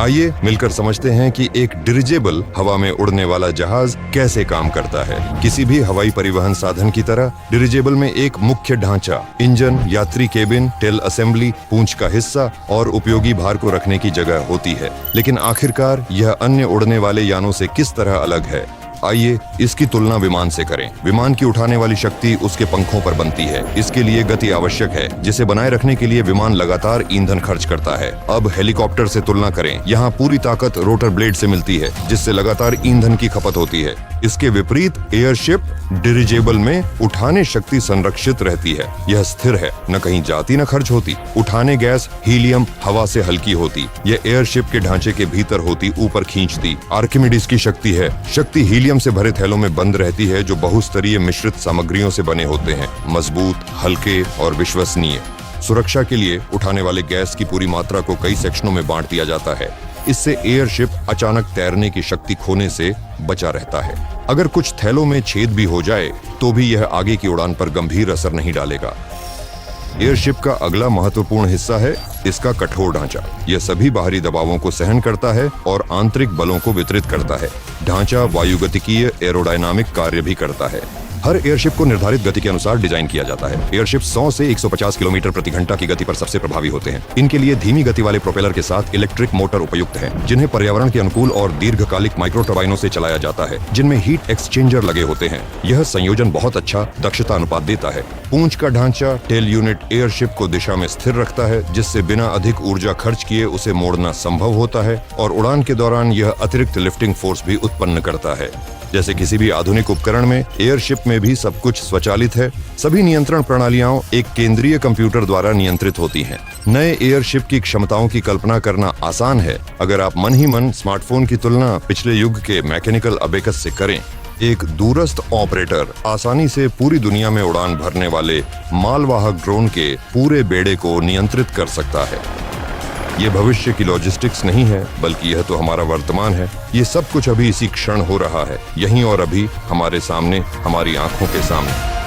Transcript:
आइए मिलकर समझते हैं कि एक डिरिजेबल हवा में उड़ने वाला जहाज कैसे काम करता है। किसी भी हवाई परिवहन साधन की तरह डिरिजेबल में एक मुख्य ढांचा, इंजन, यात्री केबिन, टेल असेंबली, पूंछ का हिस्सा और उपयोगी भार को रखने की जगह होती है। लेकिन आखिरकार यह अन्य उड़ने वाले यानों से किस तरह अलग है? आइए इसकी तुलना विमान से करें। विमान की उठाने वाली शक्ति उसके पंखों पर बनती है। इसके लिए गति आवश्यक है, जिसे बनाए रखने के लिए विमान लगातार ईंधन खर्च करता है। अब हेलीकॉप्टर से तुलना करें। यहाँ पूरी ताकत रोटर ब्लेड से मिलती है, जिससे लगातार ईंधन की खपत होती है। इसके विपरीत एयरशिप डिरिजेबल में उठाने शक्ति संरक्षित रहती है। यह स्थिर है, न कहीं जाती न खर्च होती। उठाने गैस हीलियम हवा से हल्की होती। यह एयरशिप के ढांचे के भीतर होती, ऊपर खींचती। आर्किमिडीज की शक्ति है। शक्ति हीलियम से भरे थैलों में बंद रहती है, जो बहुस्तरीय मिश्रित सामग्रियों से बने होते हैं, मजबूत, हल्के और विश्वसनीय। सुरक्षा के लिए उठाने वाले गैस की पूरी मात्रा को कई सेक्शनों में बांट दिया जाता है। इससे एयरशिप अचानक तैरने की शक्ति खोने से बचा रहता है। अगर कुछ थैलों में छेद भी हो जाए तो भी यह आगे की उड़ान पर गंभीर असर नहीं डालेगा। एयरशिप का अगला महत्वपूर्ण हिस्सा है इसका कठोर ढांचा। यह सभी बाहरी दबावों को सहन करता है और आंतरिक बलों को वितरित करता है। ढांचा वायुगतिकीय एरोडायनामिक कार्य भी करता है। हर एयरशिप को निर्धारित गति के अनुसार डिजाइन किया जाता है। एयरशिप 100 से 150 किलोमीटर प्रति घंटा की गति पर सबसे प्रभावी होते हैं। इनके लिए धीमी गति वाले प्रोपेलर के साथ इलेक्ट्रिक मोटर उपयुक्त हैं, जिन्हें पर्यावरण के अनुकूल और दीर्घकालिक माइक्रो टर्बाइनों से चलाया जाता है, जिनमें हीट एक्सचेंजर लगे होते हैं। यह संयोजन बहुत अच्छा दक्षता अनुपात देता है। पूंछ का ढांचा टेल यूनिट एयरशिप को दिशा में स्थिर रखता है, जिससे बिना अधिक ऊर्जा खर्च किए उसे मोड़ना संभव होता है, और उड़ान के दौरान यह अतिरिक्त लिफ्टिंग फोर्स भी उत्पन्न करता है। जैसे किसी भी आधुनिक उपकरण में, एयरशिप में भी सब कुछ स्वचालित है। सभी नियंत्रण प्रणालियां एक केंद्रीय कंप्यूटर द्वारा नियंत्रित होती हैं। नए एयरशिप की क्षमताओं की कल्पना करना आसान है अगर आप मन ही मन स्मार्टफोन की तुलना पिछले युग के मैकेनिकल अबेकस से करें। एक दूरस्थ ऑपरेटर आसानी से पूरी दुनिया में उड़ान भरने वाले मालवाहक ड्रोन के पूरे बेड़े को नियंत्रित कर सकता है। ये भविष्य की लॉजिस्टिक्स नहीं है, बल्कि यह तो हमारा वर्तमान है। ये सब कुछ अभी इसी क्षण हो रहा है, यहीं और अभी हमारे सामने, हमारी आंखों के सामने।